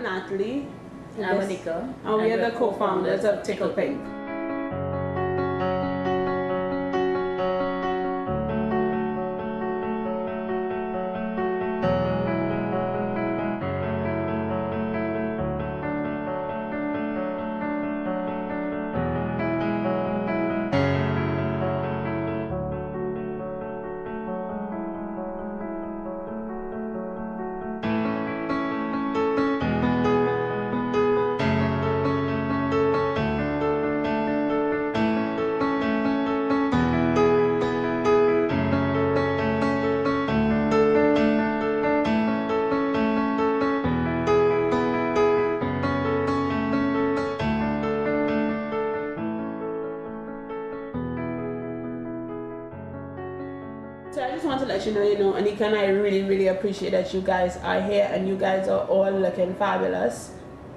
Natalie. I'm Anika. And we are the co-founders of Tickled. So I just want to let you know, Anika and I really appreciate that you guys are here and you guys are all looking fabulous.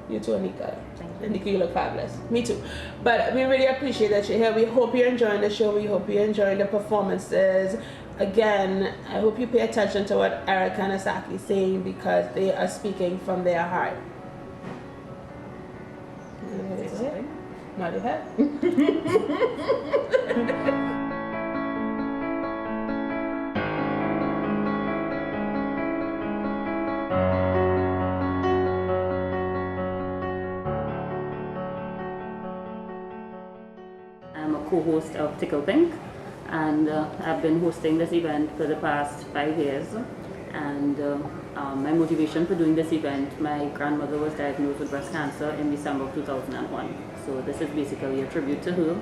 You too, Anika. Thank you. Anika, you look fabulous. Me too. But we really appreciate that you're here. We hope you're enjoying the show. We hope you're enjoying the performances. Again, I hope you pay attention to what Erica and Asaki is saying because they are speaking from their heart. Not your head. I'm a co-host of Tickled, and I've been hosting this event for the past 5 years. And my motivation for doing this event, my grandmother was diagnosed with breast cancer in December of 2001. So this is basically a tribute to her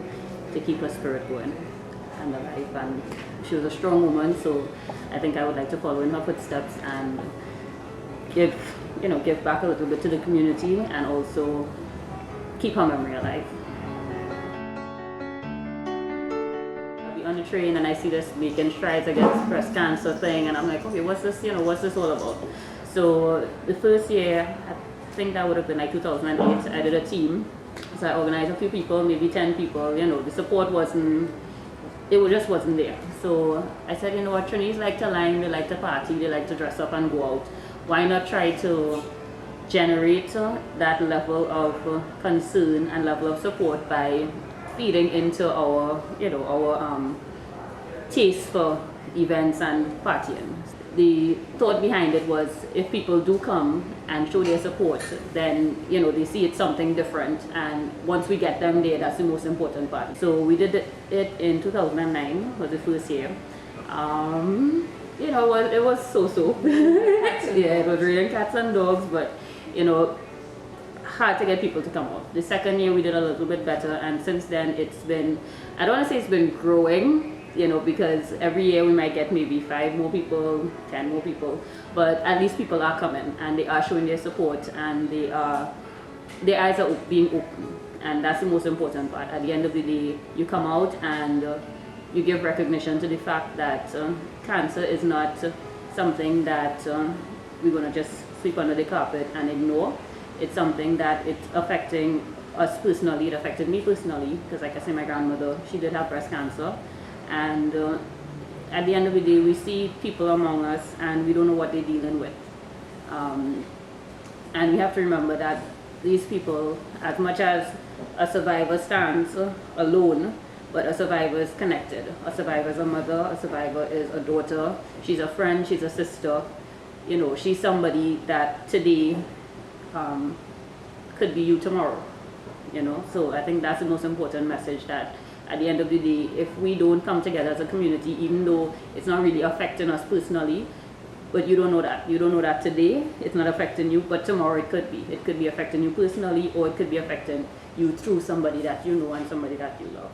to keep her spirit going and alive. And she was a strong woman, so I think I would like to follow in her footsteps and give back a little bit to the community and also keep her memory alive. On the train and I see this making strides against breast cancer thing, and I'm like, okay, what's this all about? So the first year, I think that would have been like 2008, I did a team. So I organized a few people, maybe 10 people, the support just wasn't there. So I said, you know what, Trinities like to line, they like to party, they like to dress up and go out. Why not try to generate that level of concern and level of support by feeding into our taste for events and partying. The thought behind it was if people do come and show their support, then they see it's something different, and once we get them there, that's the most important part. So we did it in 2009, was the first year. It was so-so. Yeah, it was raining cats and dogs, but hard to get people to come out. The second year we did a little bit better, and since then it's been, I don't want to say it's been growing, because every year we might get maybe 5 more people, 10 more people, but at least people are coming and they are showing their support and their eyes are being open, and that's the most important part. At the end of the day, you come out and you give recognition to the fact that cancer is not something that we're going to just sweep under the carpet and ignore. It's something that it's affecting us personally. It affected me personally because, like I said, my grandmother, she did have breast cancer. And at the end of the day, we see people among us and we don't know what they're dealing with. And we have to remember that these people, as much as a survivor stands alone, but a survivor is connected. A survivor is a mother, a survivor is a daughter, she's a friend, she's a sister. She's somebody that today could be you tomorrow, so I think that's the most important message, that at the end of the day, if we don't come together as a community, even though it's not really affecting us personally, but you don't know that today it's not affecting you, but tomorrow it could be affecting you personally, or it could be affecting you through somebody that you know and somebody that you love.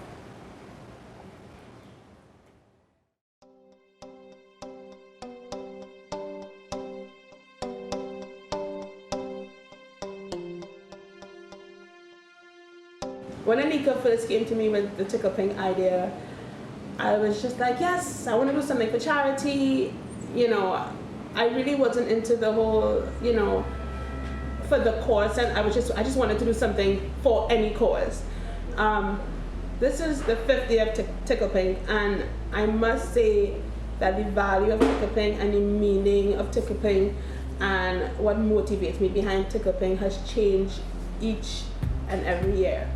When Anika first came to me with the Tickled idea, I was just like, yes, I want to do something for charity. I really wasn't into the whole, for the cause, and I just wanted to do something for any cause. This is the 5th year of Tickled, and I must say that the value of Tickled and the meaning of Tickled and what motivates me behind Tickled has changed each and every year.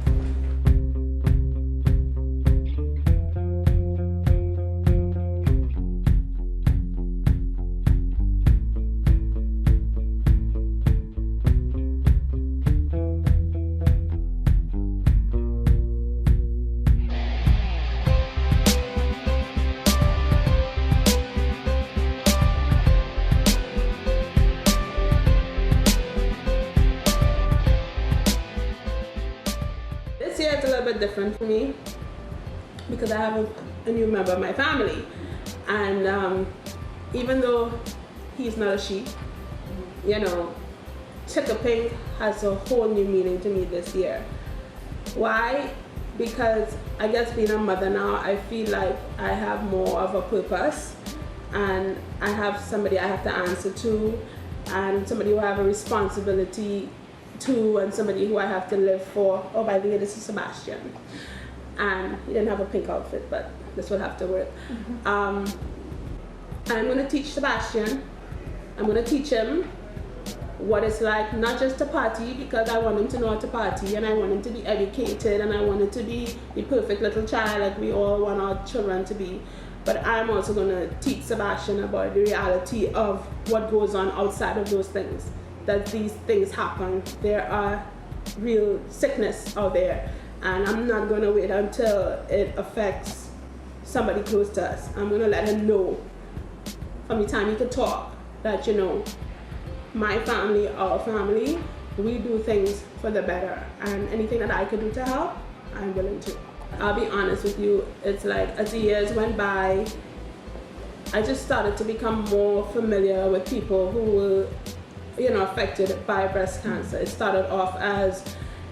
This year it's a little bit different for me because I have a new member of my family, and even though he's not a sheep, you know, Tickled has a whole new meaning to me this year. Why? Because I guess being a mother now, I feel like I have more of a purpose, and I have somebody I have to answer to, and somebody who I have a responsibility to, and somebody who I have to live for. Oh, by the way, this is Sebastian. And he didn't have a pink outfit, but this will have to work. I'm going to teach Sebastian. I'm going to teach him what it's like not just to party, because I want him to know how to party, and I want him to be educated, and I want him to be the perfect little child like we all want our children to be. But I'm also going to teach Sebastian about the reality of what goes on outside of those things. That these things happen. There are real sickness out there, and I'm not going to wait until it affects somebody close to us. I'm going to let him know from the time he can talk that, you know, my family, our family, we do things for the better, and anything that I can do to help, I'm willing to. I'll be honest with you, it's like as the years went by, I just started to become more familiar with people who were, you know, affected by breast cancer. It started off as,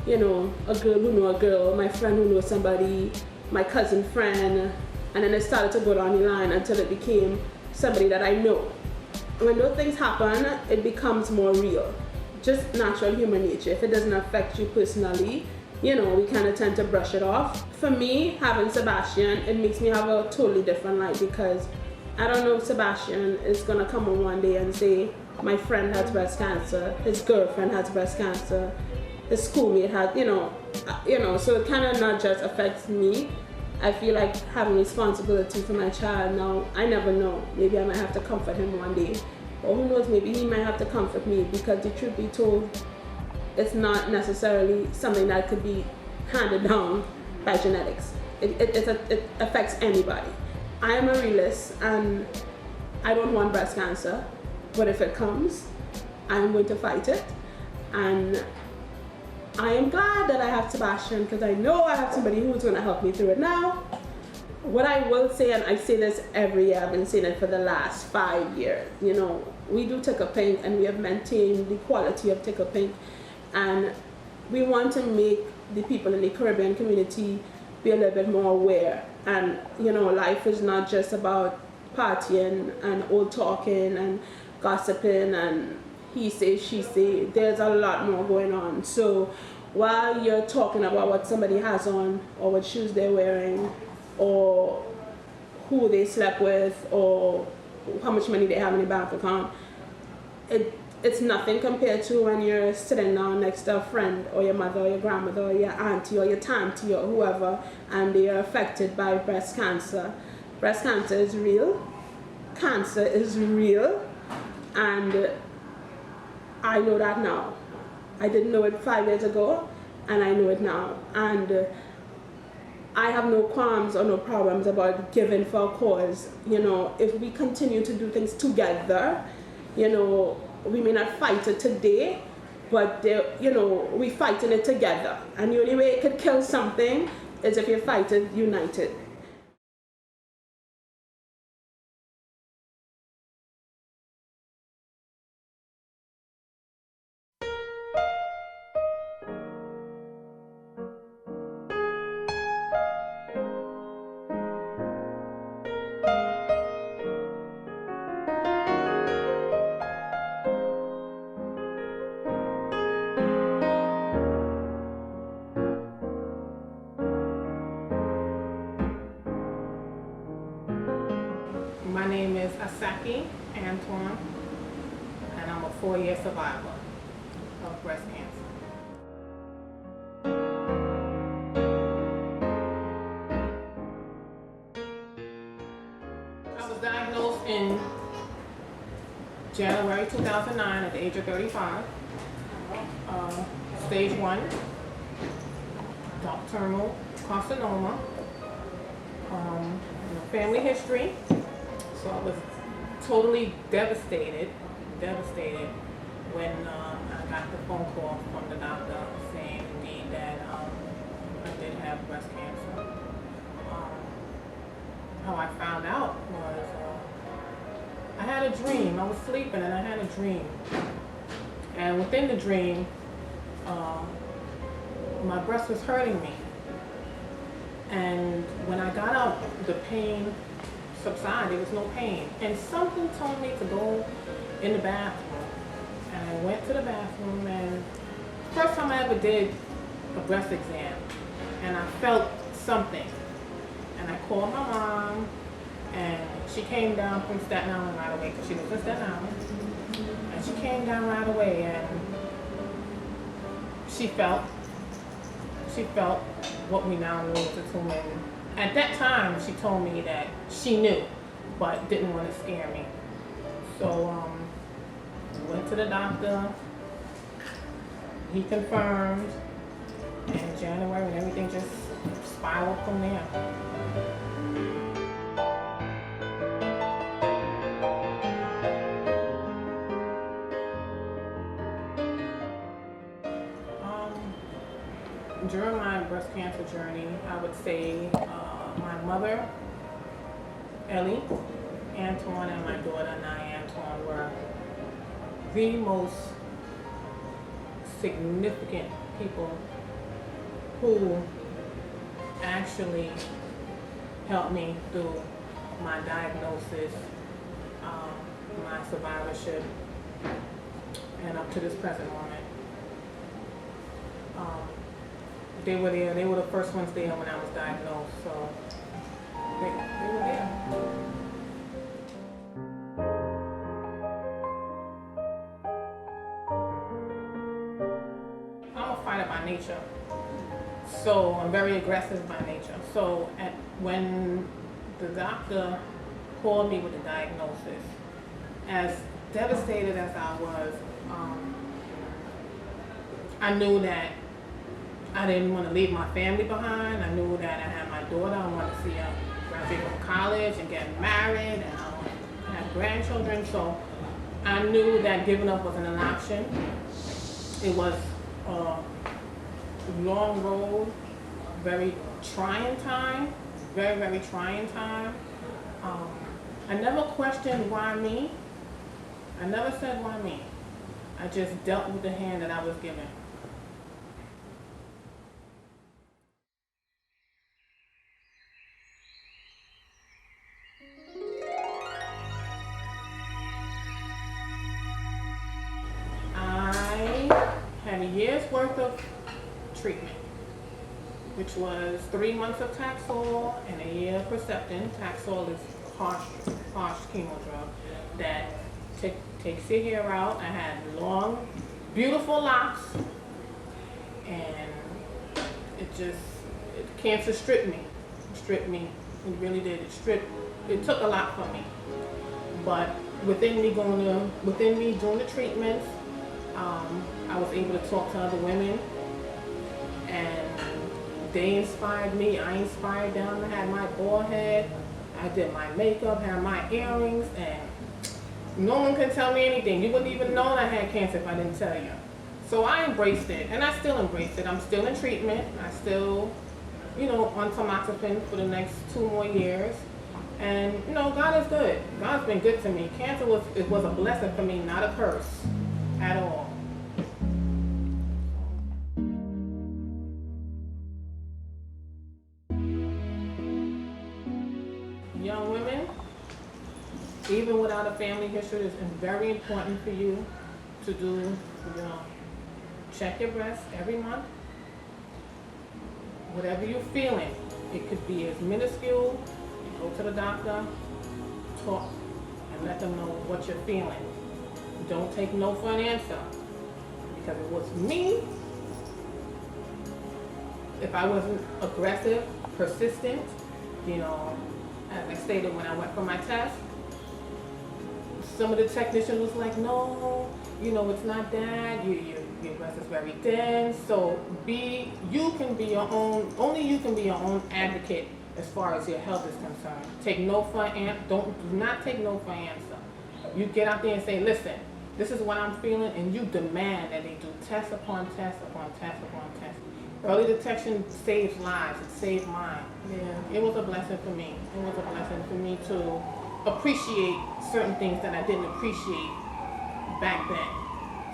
you know, a girl who knew a girl, my friend who knew somebody, my cousin friend, and then it started to go down the line until it became somebody that I know. When those things happen, it becomes more real. Just natural human nature. If it doesn't affect you personally, you know, we kind of tend to brush it off. For me, having Sebastian, it makes me have a totally different life, because I don't know if Sebastian is gonna come on one day and say, my friend has breast cancer, his girlfriend has breast cancer, his schoolmate has, you know, so it kind of not just affects me. I feel like having responsibility for my child now. I never know. Maybe I might have to comfort him one day, or who knows, maybe he might have to comfort me, because the truth be told, it's not necessarily something that could be handed down by genetics. It affects anybody. I am a realist, and I don't want breast cancer. But if it comes, I'm going to fight it. And I am glad that I have Sebastian, because I know I have somebody who's going to help me through it now. What I will say, and I say this every year, I've been saying it for the last 5 years, you know, we do Tickled, and we have maintained the quality of Tickled, and we want to make the people in the Caribbean community be a little bit more aware. And, you know, life is not just about partying and old talking and gossiping and he say, she say. There's a lot more going on. So while you're talking about what somebody has on, or what shoes they're wearing, or who they slept with, or how much money they have in the bank account, it's nothing compared to when you're sitting down next to a friend, or your mother, or your grandmother, or your auntie, or your tanty, or whoever, and they are affected by breast cancer. Breast cancer is real. Cancer is real. And I know that now. I didn't know it 5 years ago, and I know it now. And I have no qualms or no problems about giving for a cause. You know, if we continue to do things together, you know, we may not fight it today, but you know, we fighting it together. And the only way it could kill something is if you fight it united. My name is Asaki Antoine. and I'm a 4-year survivor of breast cancer. I was diagnosed in January 2009 at the age of 35. Stage 1, nocturnal carcinoma, family history. So I was totally devastated when I got the phone call from the doctor saying indeed that I did have breast cancer. How I found out was I had a dream. I was sleeping and I had a dream. And within the dream, my breast was hurting me. And when I got up, the pain subsided. There was no pain. And something told me to go in the bathroom. And I went to the bathroom, and first time I ever did a breast exam. And I felt something. And I called my mom, and she came down from Staten Island right away, because she lives in Staten Island. And she came down right away, and she felt what we now know as a tumor. At that time, she told me that she knew, but didn't want to scare me. So went to the doctor. He confirmed in January, and everything just spiraled from there. During my breast cancer journey, I would say my mother, Ellie, Antoine, and my daughter, Nye Antoine, were the most significant people who actually helped me through my diagnosis, my survivorship, and up to this present moment. They were there. They were the first ones there when I was diagnosed, so they were there. I'm a fighter by nature, so I'm very aggressive by nature. So when the doctor called me with the diagnosis, as devastated as I was, I knew that I didn't want to leave my family behind. I knew that I had my daughter. I wanted to see her graduate from college and get married, and I wanted to have grandchildren. So I knew that giving up wasn't an option. It was a long road, very trying time, very, very trying time. I never questioned why me. I never said why me. I just dealt with the hand that I was given. A year's worth of treatment, which was 3 months of Taxol and a year of Herceptin. Taxol is harsh chemo drug that takes your hair out. I had long, beautiful locks, and cancer stripped me. It really did. It took a lot from me. But within me doing the treatments, I was able to talk to other women, and they inspired me. I inspired them. I had my bald head. I did my makeup, had my earrings, and no one can tell me anything. You wouldn't even know I had cancer if I didn't tell you. So I embraced it, and I still embrace it. I'm still in treatment. I still, on tamoxifen for the next 2 more years. And, God is good. God's been good to me. Cancer was a blessing for me, not a curse at all. Young women, even without a family history, it's very important for you to do, check your breast every month. Whatever you're feeling, it could be as minuscule. Go to the doctor, talk, and let them know what you're feeling. Don't take no for an answer. Because it was me. If I wasn't aggressive, persistent, you know, as I stated when I went for my test, some of the technicians was like, no, you know, it's not that, your breast is very dense. So you can be your own, only you can be your own advocate as far as your health is concerned. Take no for an do not take no for an answer. You get out there and say, listen, this is what I'm feeling, and you demand that they do test upon test upon test upon test. Early detection saves lives. It saved mine. Yeah, it was a blessing for me. It was a blessing for me to appreciate certain things that I didn't appreciate back then.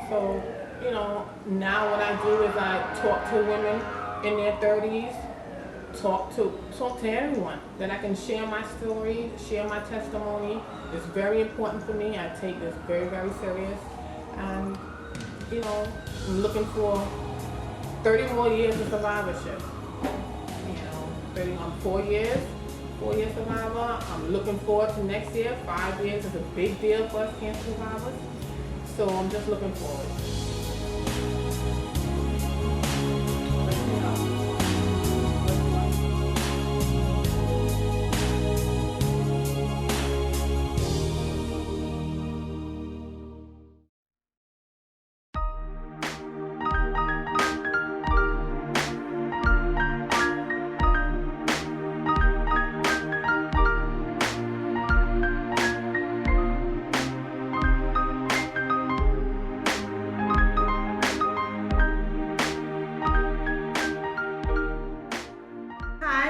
So, you know, now what I do is I talk to women in their 30s, talk to everyone, that I can share my story, share my testimony. It's very important for me. I take this very, very serious. And, you know, I'm looking for 30 more years of survivorship. You know, I'm 4 years survivor. I'm looking forward to next year. 5 years is a big deal for us cancer survivors. So I'm just looking forward.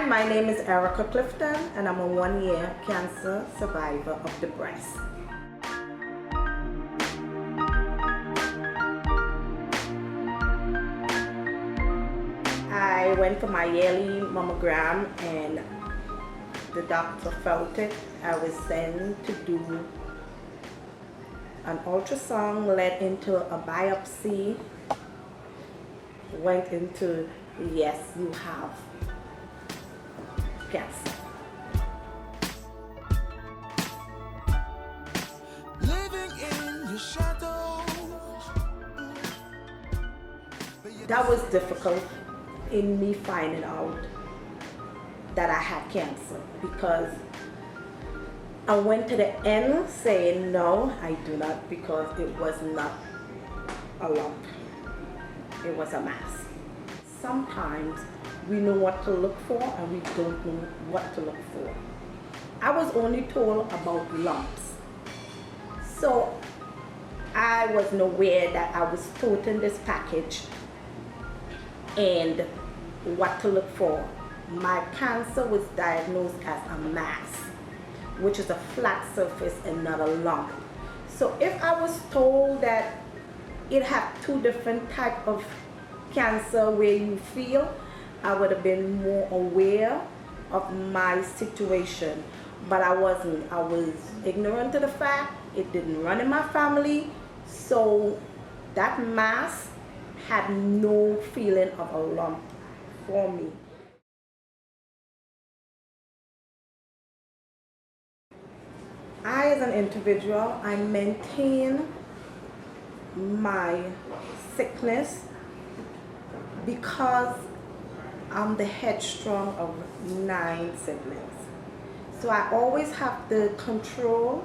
My name is Erica Clifton, and I'm a 1-year cancer survivor of the breast. I went for my yearly mammogram, and the doctor felt it. I was sent to do an ultrasound, led into a biopsy, went into, yes, you have cancer. Living in your shadows. That was difficult in me finding out that I had cancer, because I went to the end saying no, I do not, because it was not a lump, it was a mass. Sometimes we know what to look for and we don't know what to look for. I was only told about lumps. So I wasn't aware that I was toting this package and what to look for. My cancer was diagnosed as a mass, which is a flat surface and not a lump. So if I was told that it had 2 different types of cancer where you feel, I would have been more aware of my situation, but I wasn't. I was ignorant of the fact. It didn't run in my family, so that mass had no feeling of a lump for me. I, as an individual, I maintain my sickness because I'm the headstrong of 9 siblings. So I always have the control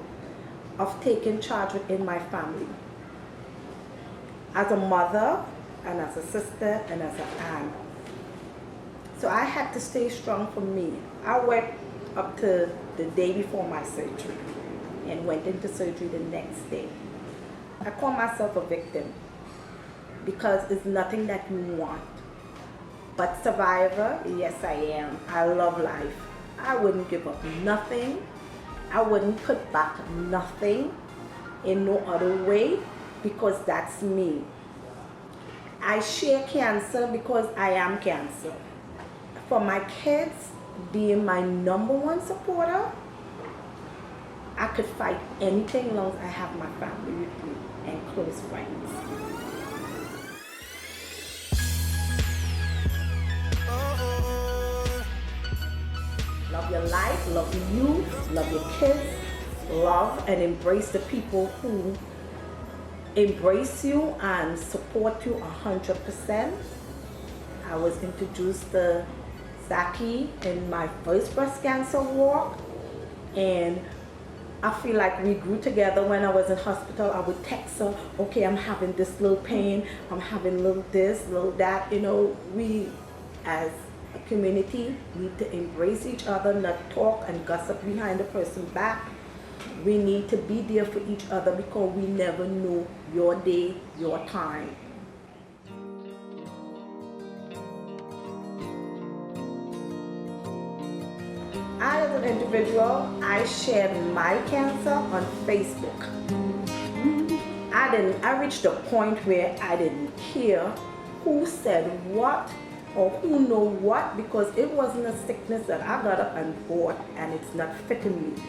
of taking charge within my family. As a mother, and as a sister, and as an aunt. So I had to stay strong for me. I worked up to the day before my surgery and went into surgery the next day. I call myself a victim because it's nothing that you want. But survivor, yes I am. I love life. I wouldn't give up nothing. I wouldn't put back nothing in no other way, because that's me. I share cancer because I am cancer. For my kids being my #1 supporter, I could fight anything as long as I have my family with me and close friends. Love your life, love you, love your kids, love and embrace the people who embrace you and support you 100%. I was introduced to Zaki in my first breast cancer walk, and I feel like we grew together. When I was in hospital, I would text her, okay, I'm having this little pain, I'm having little this, little that. You know, we as a community need to embrace each other, not talk and gossip behind the person's back. We need to be there for each other because we never know your day, your time. I, as an individual, I shared my cancer on Facebook. I reached a point where I didn't care who said what or who know what, because it wasn't a sickness that I got up and bought and it's not fitting me.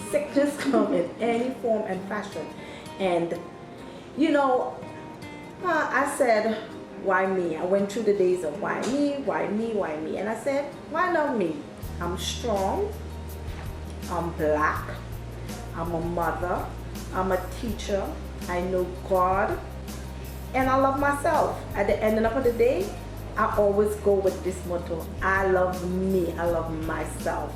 Sickness come in any form and fashion. And, you know, I said, why me? I went through the days of why me, why me, why me? And I said, why not me? I'm strong, I'm black, I'm a mother, I'm a teacher, I know God, and I love myself. At the end of the day, I always go with this motto, I love me, I love myself.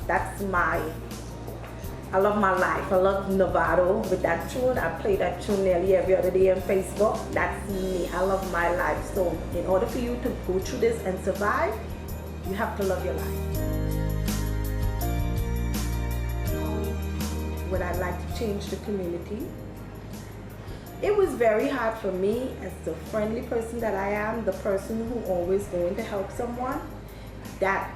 I love my life. I love Novato with that tune. I play that tune nearly every other day on Facebook. That's me. I love my life. So in order for you to go through this and survive, you have to love your life. Would I like to change the community? It was very hard for me, as the friendly person that I am, the person who always going to help someone, that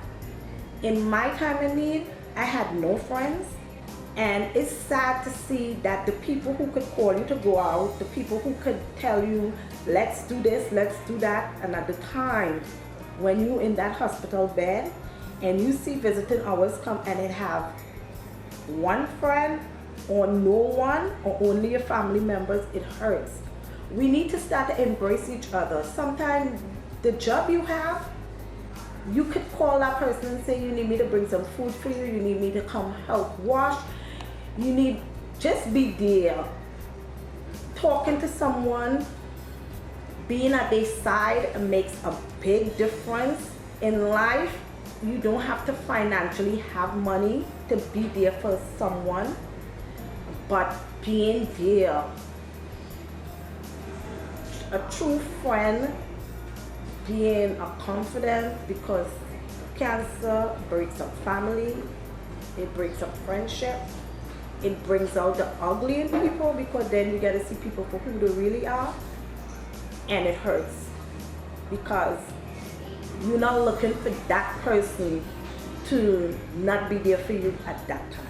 in my time of need, I had no friends. And it's sad to see that the people who could call you to go out, the people who could tell you, let's do this, let's do that, and at the time when you're in that hospital bed and you see visiting hours come and it have one friend or no one or only your family members, it hurts. We need to start to embrace each other. Sometimes the job you have, you could call that person and say, you need me to bring some food for you, you need me to come help wash, you need, just be there. Talking to someone, being at their side makes a big difference in life. You don't have to financially have money to be there for someone, but being there. A true friend, being a confidant, because cancer breaks up family, it breaks up friendship, it brings out the ugly in people, because then you get to see people for who they really are, and it hurts because you're not looking for that person to not be there for you at that time.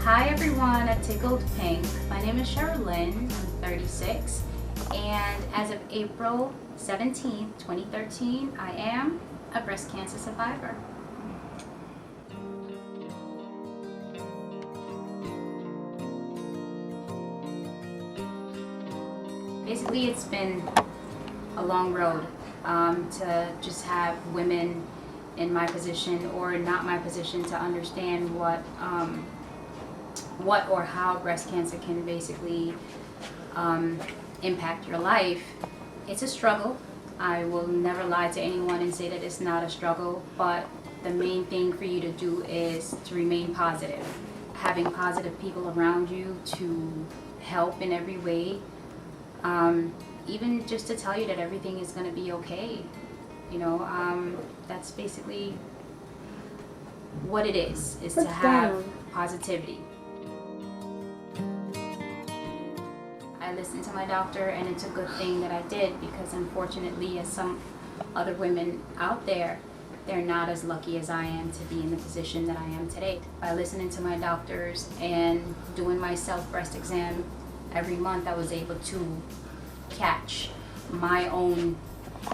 Hi everyone at Tickled Pink. My name is Sherilyn, I'm 36, and as of April 17th, 2013, I am a breast cancer survivor. Basically, it's been a long road to just have women in my position or not my position to understand what or how breast cancer can basically impact your life. It's a struggle. I will never lie to anyone and say that it's not a struggle, but the main thing for you to do is to remain positive. Having positive people around you to help in every way, even just to tell you that everything is going to be okay. You know, that's basically what it is to have positivity. I listened to my doctor, and it's a good thing that I did, because unfortunately, as some other women out there, they're not as lucky as I am to be in the position that I am today. By listening to my doctors and doing my self-breast exam every month, I was able to catch my own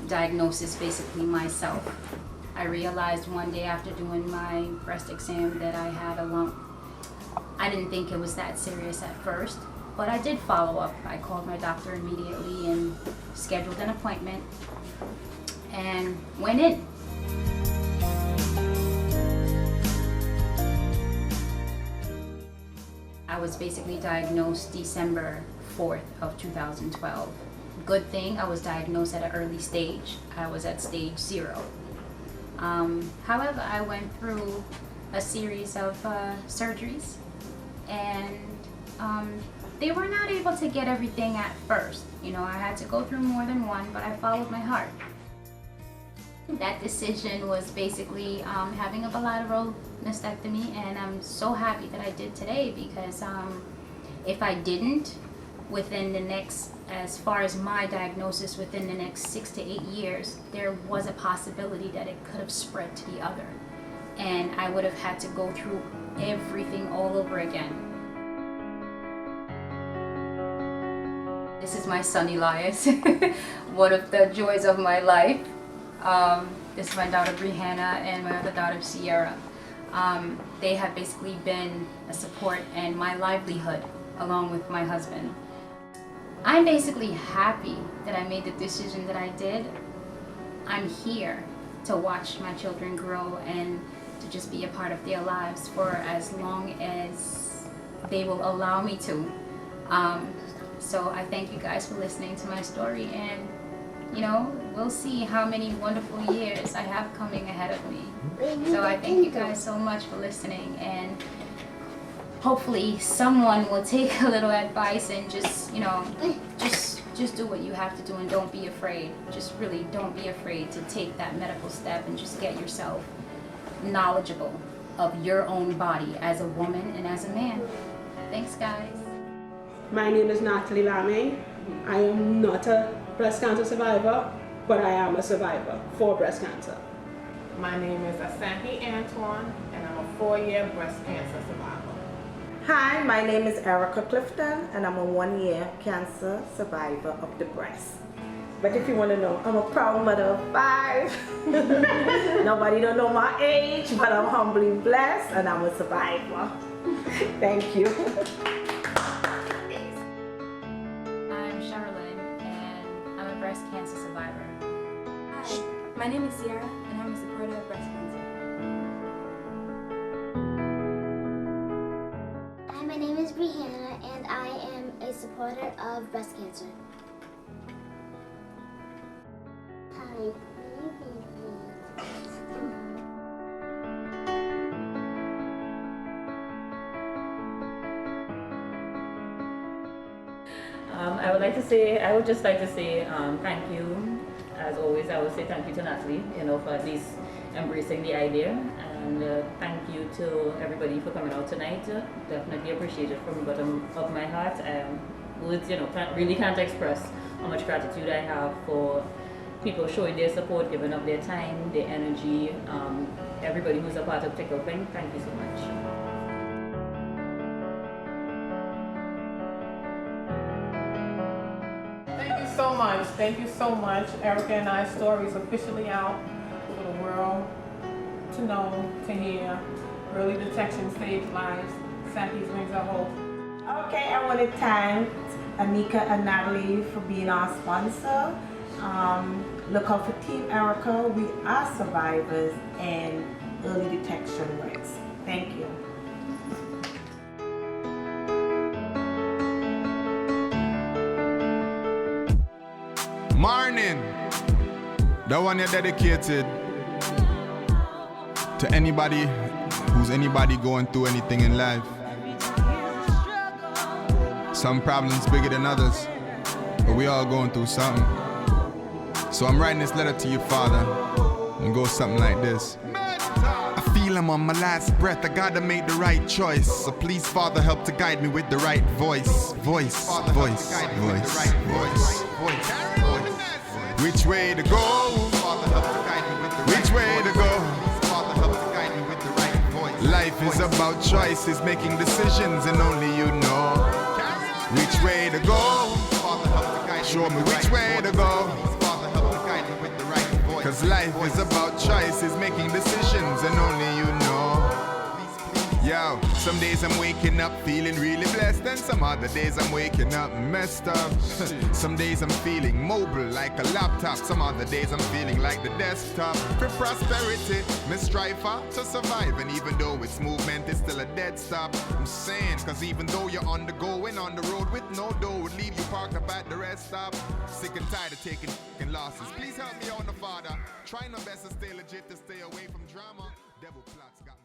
diagnosis, basically myself. I realized one day after doing my breast exam that I had a lump. I didn't think it was that serious at first, but I did follow up. I called my doctor immediately and scheduled an appointment and went in. I was basically diagnosed December 4th of 2012. Good thing I was diagnosed at an early stage. I was at stage 0. However, I went through a series of surgeries, and they were not able to get everything at first. You know, I had to go through more than one, but I followed my heart. That decision was basically having a bilateral mastectomy, and I'm so happy that I did today, because if I didn't, within the next, as far as my diagnosis, within the next 6 to 8 years, there was a possibility that it could have spread to the other, and I would have had to go through everything all over again. This is my son Elias, one of the joys of my life. This is my daughter Brihanna and my other daughter Sierra. They have basically been a support and my livelihood, along with my husband. I'm basically happy that I made the decision that I did. I'm here to watch my children grow and to just be a part of their lives for as long as they will allow me to. So I thank you guys for listening to my story, and you know, we'll see how many wonderful years I have coming ahead of me. So I thank you guys so much for listening, and hopefully someone will take a little advice and just, you know, just do what you have to do, and don't be afraid. Just really don't be afraid to take that medical step and just get yourself knowledgeable of your own body as a woman and as a man. Thanks, guys. My name is Natalie Laming. I am not a breast cancer survivor, but I am a survivor for breast cancer. My name is Asahi Antoine, and I'm a 4-year breast cancer survivor. Hi, my name is Erica Clifton, and I'm a 1-year cancer survivor of the breast. But if you want to know, I'm a proud mother of 5. Nobody don't know my age, but I'm humbly blessed, and I'm a survivor. Thank you. I'm Charlotte, and I'm a breast cancer survivor. Hi, my name is Sierra, and I'm a supporter of breast cancer. Hi, my name is Brihanna, and I am a supporter of breast cancer. Hi. I would just like to say thank you. As always, I would say thank you to Natalie, you know, for at least embracing the idea, and thank you to everybody for coming out tonight. Definitely appreciate it from the bottom of my heart. Words, you know, can't express how much gratitude I have for people showing their support, giving up their time, their energy. Everybody who's a part of Tickled, thank you so much. Thank you so much. Erica and I's story is officially out for the world to know, to hear. Early detection saves lives. Sappy's Wings of Hope. Okay, I want to thank Anika and Natalie for being our sponsor. Look out for Team Erica. We are survivors, and early detection works. Thank you. Morning. That one you're dedicated to anybody who's going through anything in life. Some problems bigger than others, but we all going through something. So I'm writing this letter to your father, and it goes something like this. I feel I'm on my last breath, I gotta make the right choice. So please, Father, help to guide me with the right voice. Voice. Which way to go? Which way to go? is about choices, making decisions, and only you know which way to go. Show me which way to go. Cause life is about choices, making decisions, and only you know. Yo, some days I'm waking up feeling really blessed, and some other days I'm waking up messed up. Some days I'm feeling mobile like a laptop, some other days I'm feeling like the desktop. For prosperity, me strive for to survive, and even though it's movement, it's still a dead stop. I'm saying, cause even though you're on the go and on the road with no dough, would leave you parked up at the rest stop. Sick and tired of taking losses. Please help me on the Father. Trying my best to stay legit, to stay away from drama. Devil plots got me.